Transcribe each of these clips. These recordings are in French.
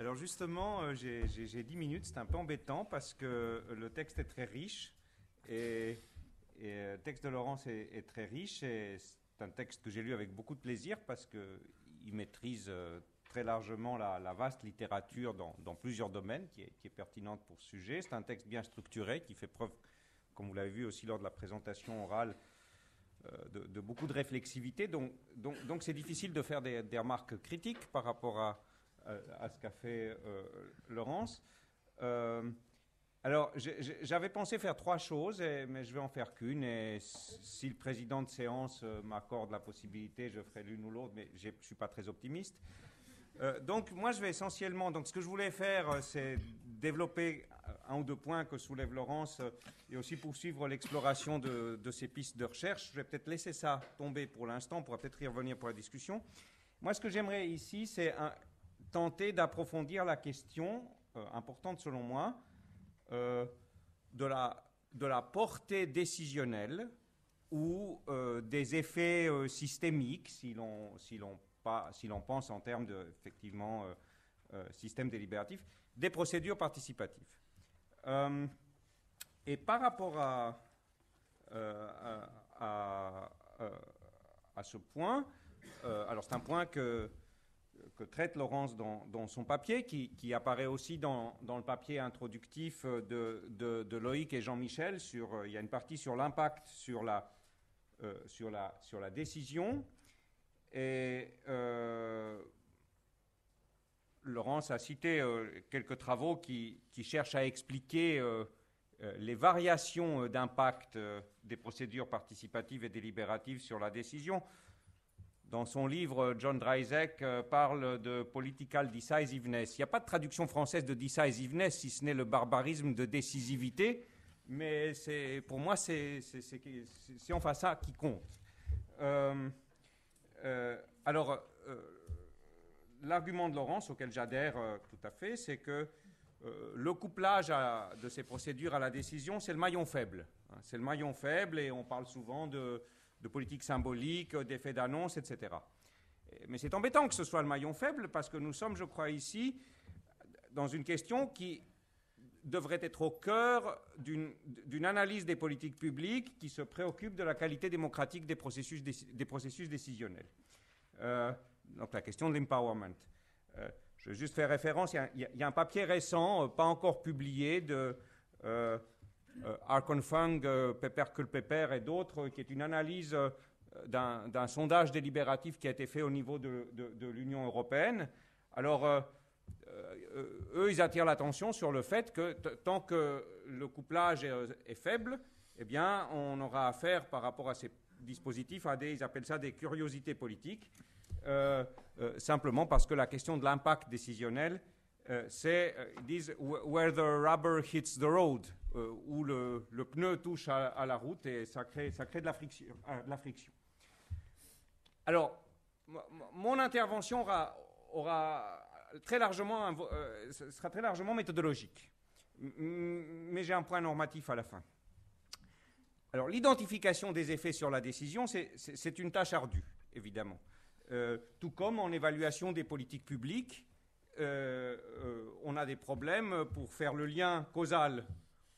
Alors justement, j'ai 10 minutes, c'est un peu embêtant parce que le texte est très riche et le texte de Laurence est très riche et c'est un texte que j'ai lu avec beaucoup de plaisir parce qu'il maîtrise très largement la vaste littérature dans plusieurs domaines qui est pertinente pour ce sujet. C'est un texte bien structuré qui fait preuve, comme vous l'avez vu aussi lors de la présentation orale, de beaucoup de réflexivité. Donc c'est difficile de faire des remarques critiques par rapport à ce qu'a fait Laurence. Alors, j'avais pensé faire 3 choses, mais je vais en faire qu'une. Et si le président de séance m'accorde la possibilité, je ferai l'une ou l'autre, mais je ne suis pas très optimiste. Donc, moi, je vais essentiellement... Donc, ce que je voulais faire, c'est développer 1 ou 2 points que soulève Laurence et aussi poursuivre l'exploration de ces pistes de recherche. Je vais peut-être laisser ça tomber pour l'instant. On pourra peut-être y revenir pour la discussion. Moi, ce que j'aimerais ici, c'est tenter d'approfondir la question, importante selon moi, de la portée décisionnelle ou des effets systémiques, si l'on pense en termes de, effectivement, système délibératif, des procédures participatives. Et par rapport à ce point, alors c'est un point que traite Laurence dans son papier, qui apparaît aussi dans le papier introductif de Loïc et Jean-Michel. Il y a une partie sur l'impact sur la décision. Et Laurence a cité quelques travaux qui cherchent à expliquer les variations d'impact des procédures participatives et délibératives sur la décision. Dans son livre, John Dryzek parle de political decisiveness. Il n'y a pas de traduction française de decisiveness, si ce n'est le barbarisme de décisivité, mais pour moi, c'est enfin ça qui compte. Alors, l'argument de Laurence, auquel j'adhère tout à fait, c'est que le couplage de ces procédures à la décision, c'est le maillon faible. C'est le maillon faible et on parle souvent de politique symbolique, d'effets d'annonce, etc. Mais c'est embêtant que ce soit le maillon faible parce que nous sommes, je crois, ici dans une question qui devrait être au cœur d'une analyse des politiques publiques qui se préoccupe de la qualité démocratique des processus décisionnels. Donc la question de l'empowerment. Je vais juste faire référence, il y a un papier récent, pas encore publié, de Arkonfung, Pepper Culpeper et d'autres, qui est une analyse d'un sondage délibératif qui a été fait au niveau de l'Union européenne. Alors, eux, ils attirent l'attention sur le fait que tant que le couplage est faible, eh bien, on aura affaire par rapport à ces dispositifs à ils appellent ça des curiosités politiques, simplement parce que la question de l'impact décisionnel, c'est, ils disent, where the rubber hits the road, où le pneu touche à la route et ça crée de la friction. Alors, mon intervention sera très largement méthodologique, mais j'ai un point normatif à la fin. Alors, l'identification des effets sur la décision, c'est une tâche ardue, évidemment. Tout comme en évaluation des politiques publiques, on a des problèmes pour faire le lien causal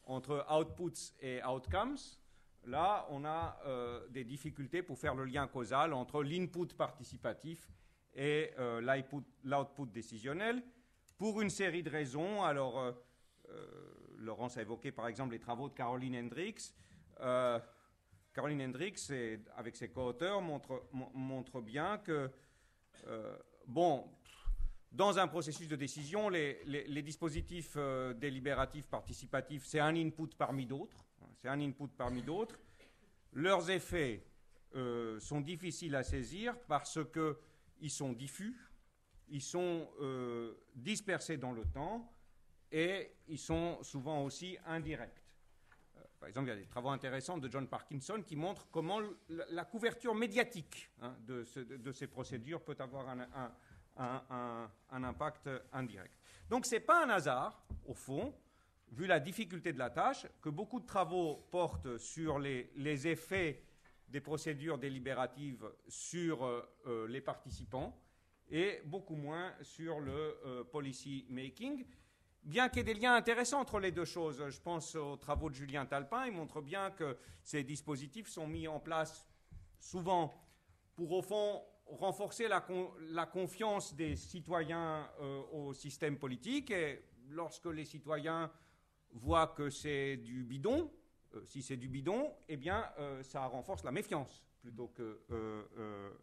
entre outputs et outcomes. Là, on a des difficultés pour faire le lien causal entre l'input participatif et l'output décisionnel, pour une série de raisons. Alors, Laurence a évoqué par exemple les travaux de Caroline Hendricks. Caroline Hendricks, avec ses co-auteurs, montre bien que, dans un processus de décision, les dispositifs délibératifs participatifs, c'est un input parmi d'autres. Leurs effets sont difficiles à saisir parce qu'ils sont diffus, ils sont dispersés dans le temps et ils sont souvent aussi indirects. Par exemple, il y a des travaux intéressants de John Parkinson qui montrent comment la couverture médiatique de ces procédures peut avoir un impact indirect. Donc, ce n'est pas un hasard, au fond, vu la difficulté de la tâche, que beaucoup de travaux portent sur les effets des procédures délibératives sur les participants et beaucoup moins sur le policy making. Bien qu'il y ait des liens intéressants entre les deux choses, je pense aux travaux de Julien Talpin, il montre bien que ces dispositifs sont mis en place souvent pour, au fond, renforcer la confiance des citoyens au système politique. Et lorsque les citoyens voient que c'est du bidon, si c'est du bidon, eh bien, ça renforce la méfiance plutôt que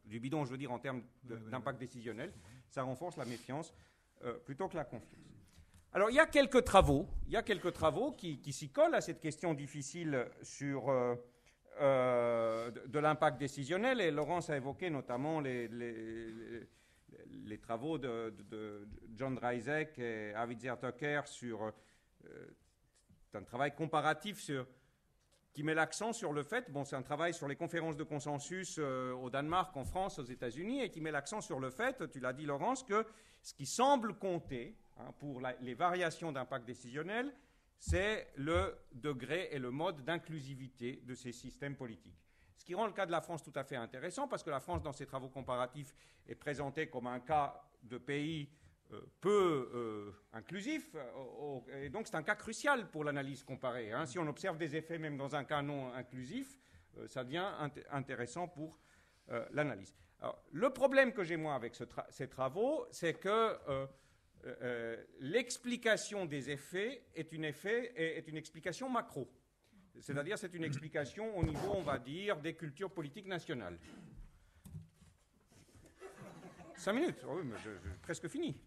du bidon, je veux dire en termes d'impact décisionnel. Ça renforce la méfiance plutôt que la confiance. Alors, il y a quelques travaux qui s'y collent à cette question difficile sur de l'impact décisionnel, et Laurence a évoqué notamment les travaux de John Dryzek et Avizar Tucker sur un travail comparatif qui met l'accent sur le fait, c'est un travail sur les conférences de consensus au Danemark, en France, aux États-Unis, et qui met l'accent sur le fait, tu l'as dit Laurence, que ce qui semble compter pour les variations d'impact décisionnel, c'est le degré et le mode d'inclusivité de ces systèmes politiques. Ce qui rend le cas de la France tout à fait intéressant, parce que la France, dans ses travaux comparatifs, est présentée comme un cas de pays peu inclusif, et donc c'est un cas crucial pour l'analyse comparée. Si on observe des effets même dans un cas non inclusif, ça devient intéressant pour l'analyse. Alors, le problème que j'ai moi avec ces travaux, c'est que l'explication des effets est une explication macro. C'est-à-dire c'est une explication au niveau, on va dire, des cultures politiques nationales. 5 minutes, oui, mais j'ai presque fini.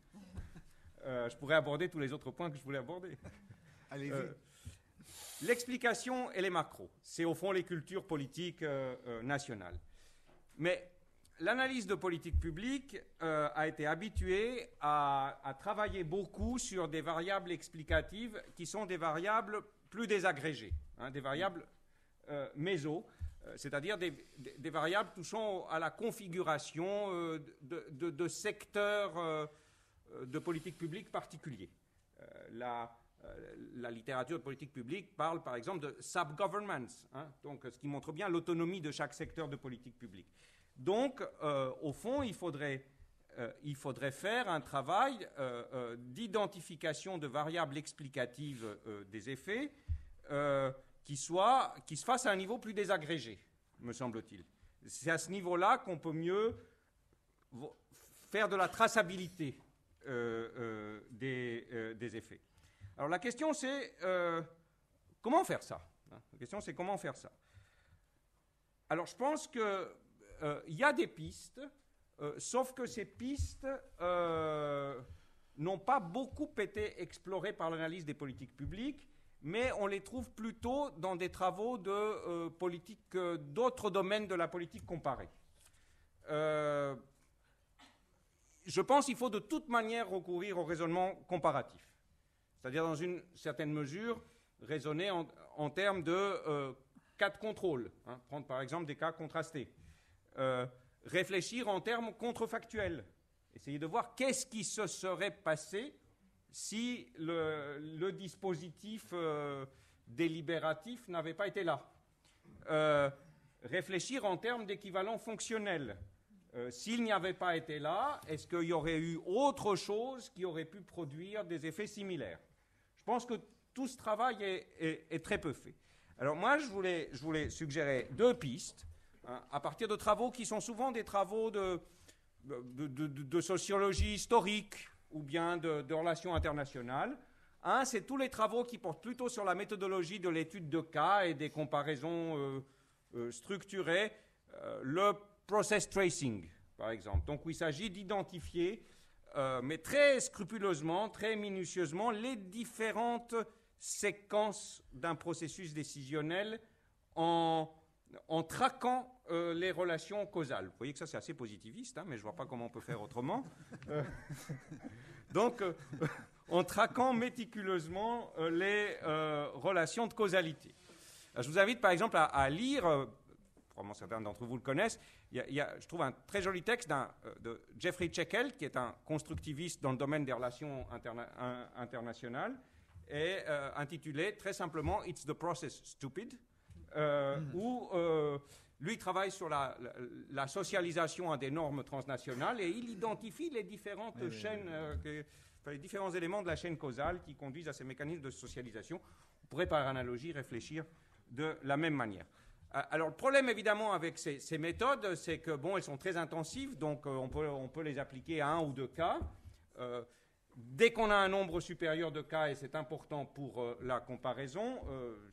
Je pourrais aborder tous les autres points que je voulais aborder. Allez-y. L'explication, elle est macro. C'est au fond les cultures politiques nationales. Mais l'analyse de politique publique a été habituée à travailler beaucoup sur des variables explicatives qui sont des variables plus désagrégées, des variables méso, c'est-à-dire des variables touchant à la configuration de secteurs de politique publique particuliers. La littérature de politique publique parle par exemple de sub-governments, donc ce qui montre bien l'autonomie de chaque secteur de politique publique. Donc, au fond, il faudrait faire un travail d'identification de variables explicatives des effets qui se fasse à un niveau plus désagrégé, me semble-t-il. C'est à ce niveau-là qu'on peut mieux faire de la traçabilité des effets. Alors la question c'est comment faire ça ? La question c'est comment faire ça ? Alors je pense que il y a des pistes, sauf que ces pistes n'ont pas beaucoup été explorées par l'analyse des politiques publiques, mais on les trouve plutôt dans des travaux de politique, d'autres domaines de la politique comparée. Je pense qu'il faut de toute manière recourir au raisonnement comparatif, c'est-à-dire dans une certaine mesure raisonner en termes de cas de contrôle, prendre par exemple des cas contrastés. Réfléchir en termes contrefactuels, essayer de voir qu'est-ce qui se serait passé si le dispositif délibératif n'avait pas été là. Réfléchir en termes d'équivalent fonctionnel. S'il n'y avait pas été là, est-ce qu'il y aurait eu autre chose qui aurait pu produire des effets similaires ? Je pense que tout ce travail est très peu fait. Alors moi, je voulais suggérer 2 pistes, à partir de travaux qui sont souvent des travaux de sociologie historique ou bien de relations internationales. Un, c'est tous les travaux qui portent plutôt sur la méthodologie de l'étude de cas et des comparaisons structurées. Le process tracing, par exemple. Donc, où il s'agit d'identifier, mais très scrupuleusement, très minutieusement, les différentes séquences d'un processus décisionnel en traquant les relations causales. Vous voyez que ça, c'est assez positiviste, mais je ne vois pas comment on peut faire autrement. Donc, en traquant méticuleusement les relations de causalité. Je vous invite, par exemple, à lire, probablement certains d'entre vous le connaissent, je trouve un très joli texte de Jeffrey Checkel, qui est un constructiviste dans le domaine des relations internationales, et intitulé très simplement « It's the process stupid », où lui travaille sur la socialisation à des normes transnationales et il identifie les différentes chaînes, les différents éléments de la chaîne causale qui conduisent à ces mécanismes de socialisation. On pourrait par analogie réfléchir de la même manière. Alors le problème évidemment avec ces méthodes, c'est que bon, elles sont très intensives, donc on peut les appliquer à 1 ou 2 cas. Dès qu'on a un nombre supérieur de cas, et c'est important pour la comparaison,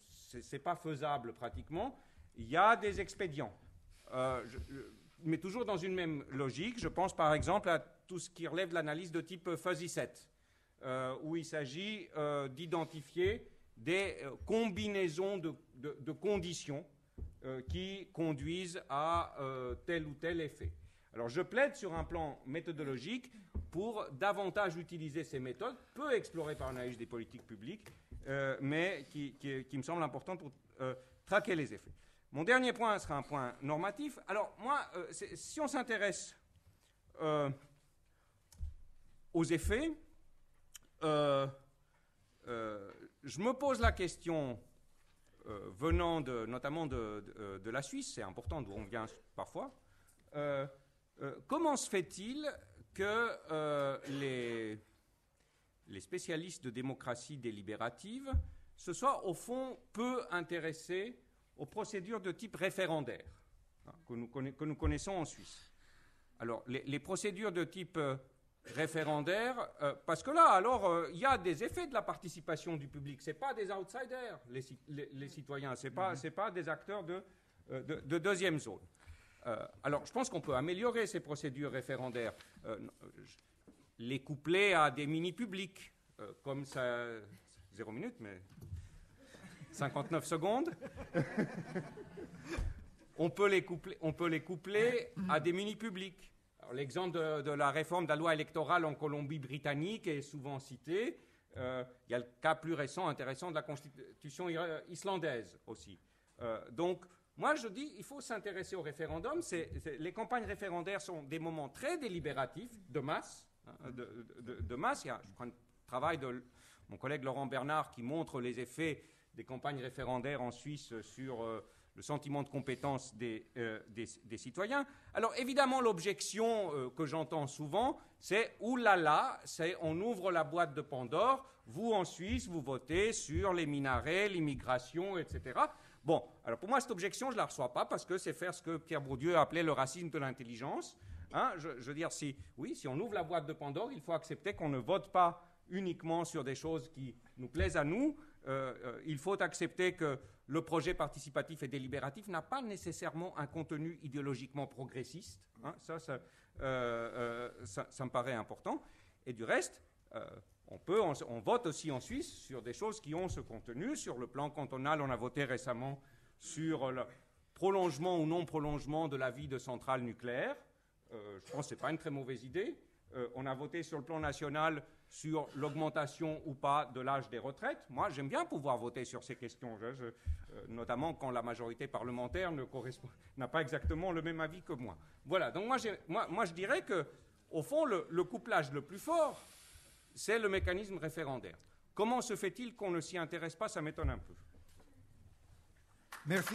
c'est pas faisable pratiquement. Il y a des expédients, mais toujours dans une même logique. Je pense par exemple à tout ce qui relève de l'analyse de type fuzzy set, où il s'agit d'identifier des combinaisons de conditions qui conduisent à tel ou tel effet. Alors je plaide sur un plan méthodologique pour davantage utiliser ces méthodes, peu explorées par l'analyse des politiques publiques, mais qui me semble important pour traquer les effets. Mon dernier point sera un point normatif. Alors moi, si on s'intéresse aux effets, je me pose la question, venant notamment de la Suisse, c'est important d'où on vient parfois, comment se fait-il que les spécialistes de démocratie délibérative se soient au fond peu intéressés aux procédures de type référendaire que nous connaissons en Suisse. Alors, les procédures de type référendaire, parce que là, alors, il y a des effets de la participation du public. Ce n'est pas des outsiders, les citoyens. Ce n'est pas des acteurs de deuxième zone. Alors, je pense qu'on peut améliorer ces procédures référendaires, les coupler à des mini-publics, comme ça, 0 minute, mais 59 secondes. On peut les coupler à des mini-publics. L'exemple de la réforme de la loi électorale en Colombie-Britannique est souvent cité. Il y a le cas plus récent, intéressant, de la constitution islandaise aussi. Donc, moi, je dis il faut s'intéresser au référendum. Les campagnes référendaires sont des moments très délibératifs, de masse. De masse. Il y a, je crois, un travail de mon collègue Laurent Bernard qui montre les effets des campagnes référendaires en Suisse sur le sentiment de compétence des citoyens. Alors, évidemment, l'objection que j'entends souvent, c'est « oulala, on ouvre la boîte de Pandore, vous, en Suisse, vous votez sur les minarets, l'immigration, etc. » Bon, alors pour moi, cette objection, je ne la reçois pas parce que c'est faire ce que Pierre Bourdieu appelait le racisme de l'intelligence. Hein, je veux dire, si on ouvre la boîte de Pandore, il faut accepter qu'on ne vote pas uniquement sur des choses qui nous plaisent à nous. Il faut accepter que le projet participatif et délibératif n'a pas nécessairement un contenu idéologiquement progressiste. Hein, ça me paraît important. Et du reste, on vote aussi en Suisse sur des choses qui ont ce contenu. Sur le plan cantonal, on a voté récemment sur le prolongement ou non prolongement de la vie de centrales nucléaires. Je pense que ce n'est pas une très mauvaise idée. On a voté sur le plan national sur l'augmentation ou pas de l'âge des retraites. Moi, j'aime bien pouvoir voter sur ces questions, notamment quand la majorité parlementaire n'a pas exactement le même avis que moi. Voilà, donc moi je dirais qu'au fond, le couplage le plus fort, c'est le mécanisme référendaire. Comment se fait-il qu'on ne s'y intéresse pas? Ça m'étonne un peu. Merci.